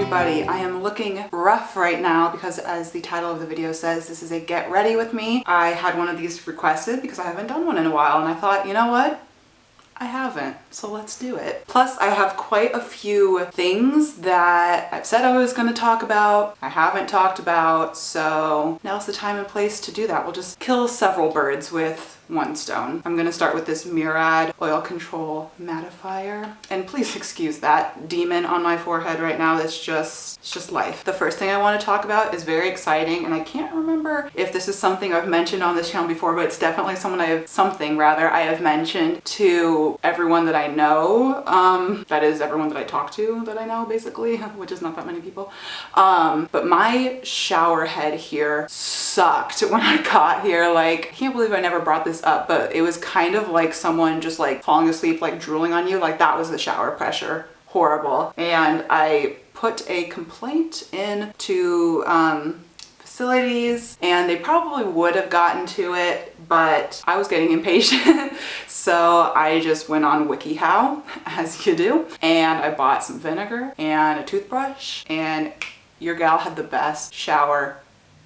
everybody. I am looking rough right now because, as the title of the video says, this is a get ready with me. I had one of these requested because I haven't done one in a while, and I thought, you know what? I haven't, so let's do it. Plus, I have quite a few things that I've said I was going to talk about, I haven't talked about, so now's the time and place to do that. We'll just kill several birds with one stone. I'm gonna start with this Murad Oil Control Mattifier. And please excuse that demon on my forehead right now. It's just life. The first thing I want to talk about is very exciting, and I can't remember if this is something I've mentioned on this channel before, but it's definitely something I have mentioned to everyone that I know. That is everyone that I talk to that I know, basically, which is not that many people. But my shower head here sucked when I got here. Like, I can't believe I never brought this up, but it was kind of like someone just like falling asleep, like drooling on you. Like, that was the shower pressure. Horrible. And I put a complaint in to facilities, and they probably would have gotten to it, but I was getting impatient. So I just went on WikiHow, as you do, and I bought some vinegar and a toothbrush, and your gal had the best shower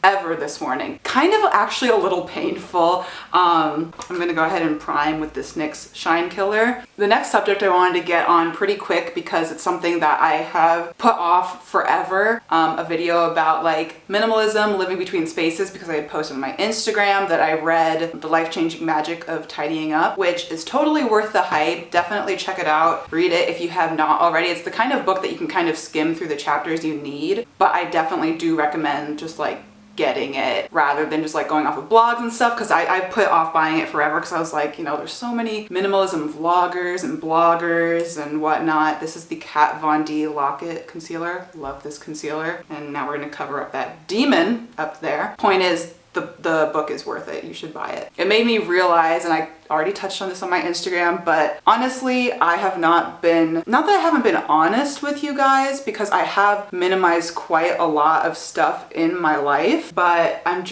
ever this morning. Kind of actually a little painful. I'm gonna go ahead and prime with this NYX Shine Killer. The next subject I wanted to get on pretty quick because it's something that I have put off forever. A video about like minimalism, living between spaces, because I had posted on my Instagram that I read The Life-Changing Magic of Tidying Up, which is totally worth the hype. Definitely check it out. Read it if you have not already. It's the kind of book that you can kind of skim through the chapters you need, but I definitely do recommend just like getting it rather than just like going off of blogs and stuff, because I put off buying it forever because I was like, you know, there's so many minimalism vloggers and bloggers and whatnot. This is the Kat Von D Lock-It concealer. Love this concealer. And now we're going to cover up that demon up there. Point is, the book is worth it. You should buy it. It made me realize, and I already touched on this on my Instagram, but honestly, I have not that I haven't been honest with you guys, because I have minimized quite a lot of stuff in my life, but I'm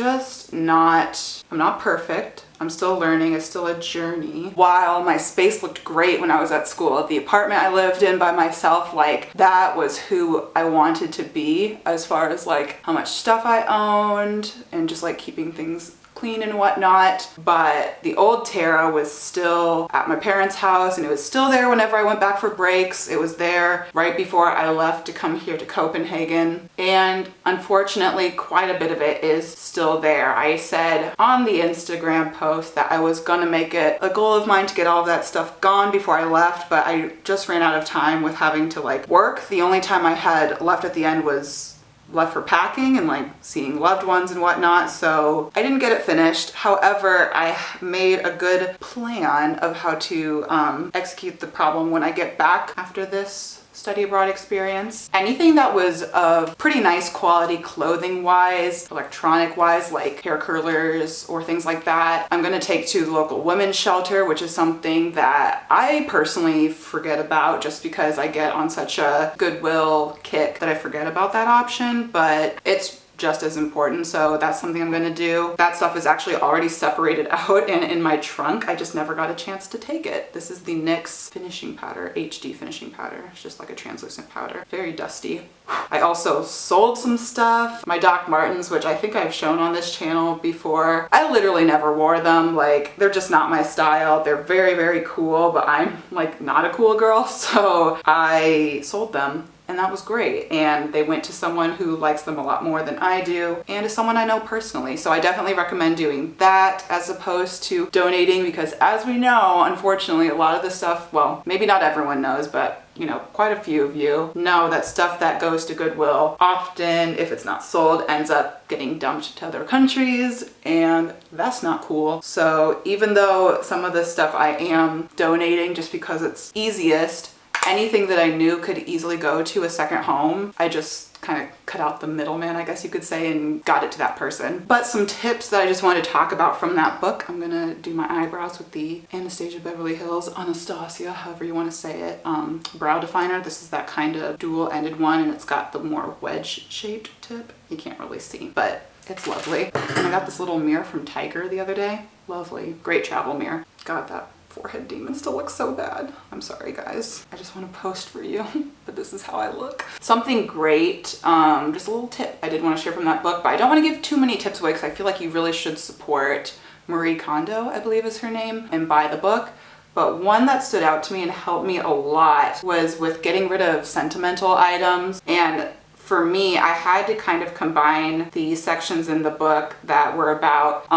not perfect. I'm still learning. It's still a journey. While my space looked great when I was at school, the apartment I lived in by myself, like, that was who I wanted to be as far as like how much stuff I owned and just like keeping things clean and whatnot. But the old Tara was still at my parents' house, and it was still there whenever I went back for breaks. It was there right before I left to come here to Copenhagen, and unfortunately quite a bit of it is still there. I said on the Instagram post that I was gonna make it a goal of mine to get all of that stuff gone before I left, but I just ran out of time with having to like work. The only time I had left at the end was left for packing and like seeing loved ones and whatnot, so I didn't get it finished. However, I made a good plan of how to execute the problem when I get back after this study abroad experience. Anything that was of pretty nice quality clothing wise, electronic wise, like hair curlers or things like that, I'm gonna take to the local women's shelter, which is something that I personally forget about just because I get on such a goodwill kick that I forget about that option, but it's just as important, so that's something I'm gonna do. That stuff is actually already separated out and in my trunk. I just never got a chance to take it. This is the NYX finishing powder, HD finishing powder. It's just like a translucent powder. Very dusty. I also sold some stuff. My Doc Martens, which I think I've shown on this channel before. I literally never wore them. Like, they're just not my style. They're very, very cool, but I'm like not a cool girl, so I sold them. And that was great. And they went to someone who likes them a lot more than I do, and is someone I know personally. So I definitely recommend doing that as opposed to donating, because as we know, unfortunately, a lot of the stuff, well, maybe not everyone knows, but you know, quite a few of you know that stuff that goes to Goodwill often, if it's not sold, ends up getting dumped to other countries, and that's not cool. So even though some of this stuff I am donating just because it's easiest, anything that I knew could easily go to a second home, I just kind of cut out the middleman, I guess you could say, and got it to that person. But some tips that I just wanted to talk about from that book. I'm gonna do my eyebrows with the Anastasia Beverly Hills, Anastasia, however you want to say it, brow definer. This is that kind of dual-ended one, and it's got the more wedge-shaped tip. You can't really see, but it's lovely. And I got this little mirror from Tiger the other day. Lovely. Great travel mirror. Got that forehead demons to look so bad. I'm sorry guys. I just want to post for you, but this is how I look. Something great, just a little tip I did want to share from that book, but I don't want to give too many tips away because I feel like you really should support Marie Kondo, I believe is her name, and buy the book. But one that stood out to me and helped me a lot was with getting rid of sentimental items. And for me, I had to kind of combine the sections in the book that were about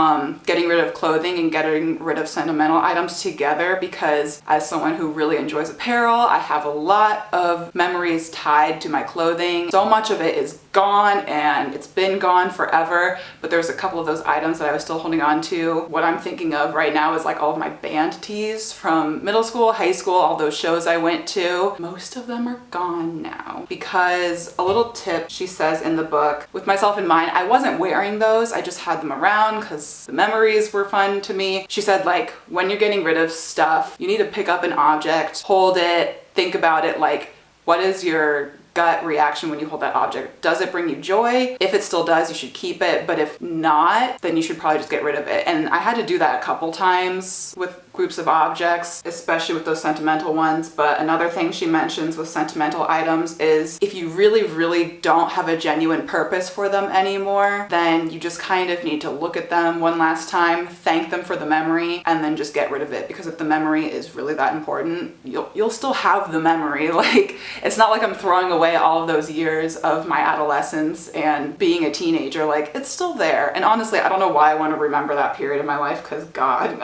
getting rid of clothing and getting rid of sentimental items together, because as someone who really enjoys apparel, I have a lot of memories tied to my clothing. So much of it is gone and it's been gone forever, but there's a couple of those items that I was still holding on to. What I'm thinking of right now is like all of my band tees from middle school, high school, all those shows I went to. Most of them are gone now because a little tip she says in the book, with myself in mind, I wasn't wearing those, I just had them around because the memories were fun to me. She said, like, when you're getting rid of stuff, you need to pick up an object, hold it, think about it, like, what is your gut reaction when you hold that object? Does it bring you joy? If it still does, you should keep it, but if not, then you should probably just get rid of it. And I had to do that a couple times with groups of objects, especially with those sentimental ones. But another thing she mentions with sentimental items is if you really don't have a genuine purpose for them anymore, then you just kind of need to look at them one last time, thank them for the memory, and then just get rid of it. Because if the memory is really that important, you'll still have the memory. Like, it's not like I'm throwing away all of those years of my adolescence and being a teenager. Like, it's still there. And honestly, I don't know why I want to remember that period of my life, because God.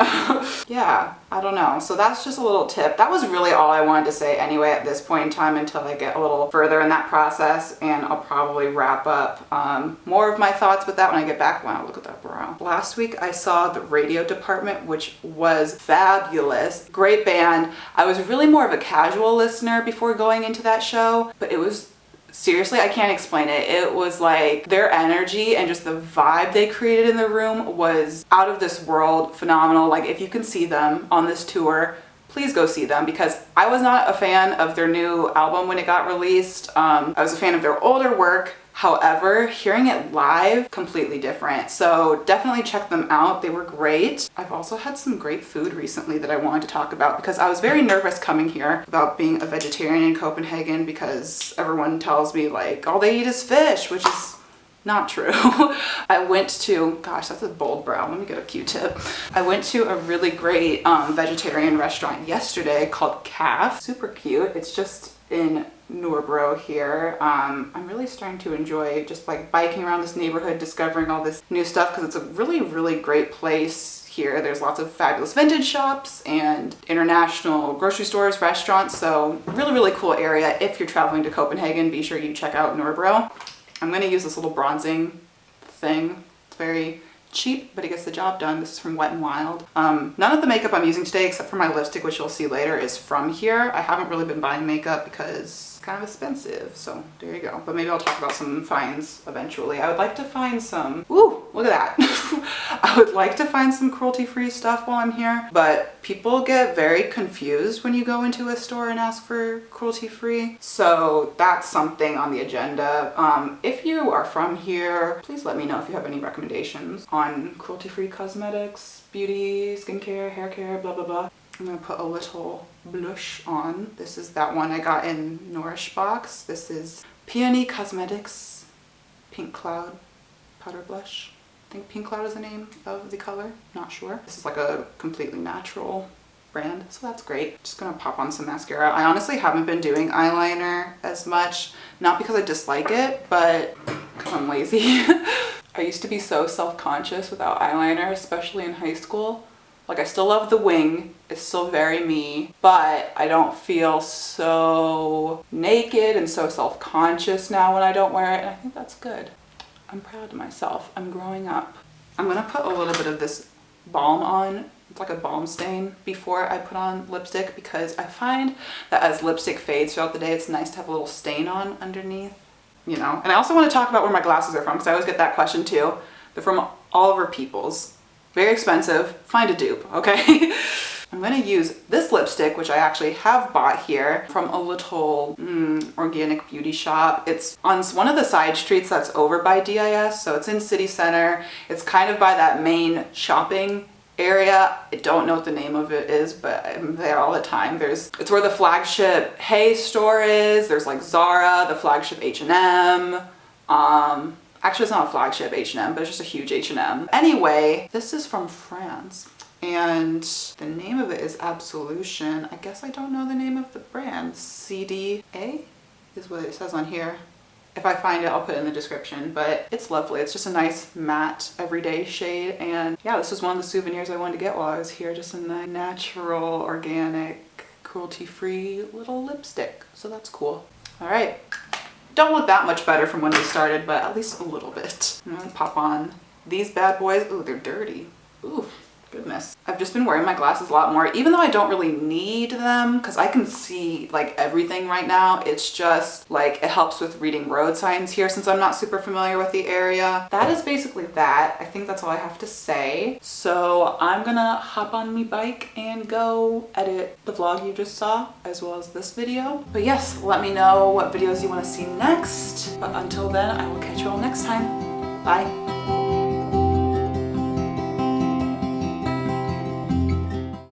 Yeah, I don't know. So that's just a little tip. That was really all I wanted to say anyway at this point in time until I get a little further in that process, and I'll probably wrap up more of my thoughts with that when I get back. Wow, look at that brow. Last week I saw The Radio Department, which was fabulous. Great band. I was really more of a casual listener before going into that show, but it was seriously, I can't explain it. It was like their energy and just the vibe they created in the room was out of this world, phenomenal. Like, if you can see them on this tour, please go see them, because I was not a fan of their new album when it got released. I was a fan of their older work. However, hearing it live, completely different. So definitely check them out. They were great. I've also had some great food recently that I wanted to talk about, because I was very nervous coming here about being a vegetarian in Copenhagen, because everyone tells me like all they eat is fish, which is not true. I went to, gosh, that's a bold brow. Let me get a Q-tip. I went to a really great vegetarian restaurant yesterday called Calf. Super cute. It's just in Nordbro here. I'm really starting to enjoy just like biking around this neighborhood, discovering all this new stuff, because it's a really great place here. There's lots of fabulous vintage shops and international grocery stores, restaurants. So really cool area. If you're traveling to Copenhagen, be sure you check out Nordbro. I'm going to use this little bronzing thing. It's very cheap, but it gets the job done. This is from Wet n Wild. None of the makeup I'm using today, except for my lipstick, which you'll see later, is from here. I haven't really been buying makeup because it's kind of expensive, so there you go. But maybe I'll talk about some finds eventually. I would like to find some, ooh, look at that. I would like to find some cruelty-free stuff while I'm here, but people get very confused when you go into a store and ask for cruelty-free. So that's something on the agenda. If you are from here, please let me know if you have any recommendations on cruelty-free cosmetics, beauty, skincare, hair care, blah, blah, blah. I'm gonna put a little blush on. This is that one I got in Nourish box. This is Peony Cosmetics Pink Cloud Powder Blush. I think Pink Cloud is the name of the color, not sure. This is like a completely natural brand, so that's great. Just gonna pop on some mascara. I honestly haven't been doing eyeliner as much, not because I dislike it, but because I'm lazy. I used to be so self-conscious without eyeliner, especially in high school. Like, I still love the wing, it's still very me, but I don't feel so naked and so self-conscious now when I don't wear it, and I think that's good. I'm proud of myself. I'm growing up. I'm gonna put a little bit of this balm on. It's like a balm stain before I put on lipstick, because I find that as lipstick fades throughout the day, it's nice to have a little stain on underneath, you know? And I also want to talk about where my glasses are from, because I always get that question too. They're from Oliver Peoples. Very expensive. Find a dupe, okay? I'm gonna use this lipstick, which I actually have bought here from a little organic beauty shop. It's on one of the side streets that's over by DIS, so it's in City Center. It's kind of by that main shopping area. I don't know what the name of it is, but I'm there all the time. It's where the flagship Hey store is. There's like Zara, the flagship H&M. Actually, it's not a flagship H&M, but it's just a huge H&M. Anyway, this is from France, and the name of it is Absolution. I guess I don't know the name of the brand. CDA is what it says on here. If I find it, I'll put it in the description, but it's lovely. It's just a nice matte everyday shade. And yeah, this was one of the souvenirs I wanted to get while I was here, just a natural, organic, cruelty-free little lipstick. So that's cool. All right. Don't look that much better from when we started, but at least a little bit. I'm gonna pop on these bad boys. Ooh, they're dirty. Ooh, goodness. I've just been wearing my glasses a lot more, even though I don't really need them because I can see like everything right now. It's just like it helps with reading road signs here since I'm not super familiar with the area. That is basically that. I think that's all I have to say. So I'm gonna hop on my bike and go edit the vlog you just saw as well as this video. But yes, let me know what videos you want to see next. But until then, I will catch you all next time. Bye.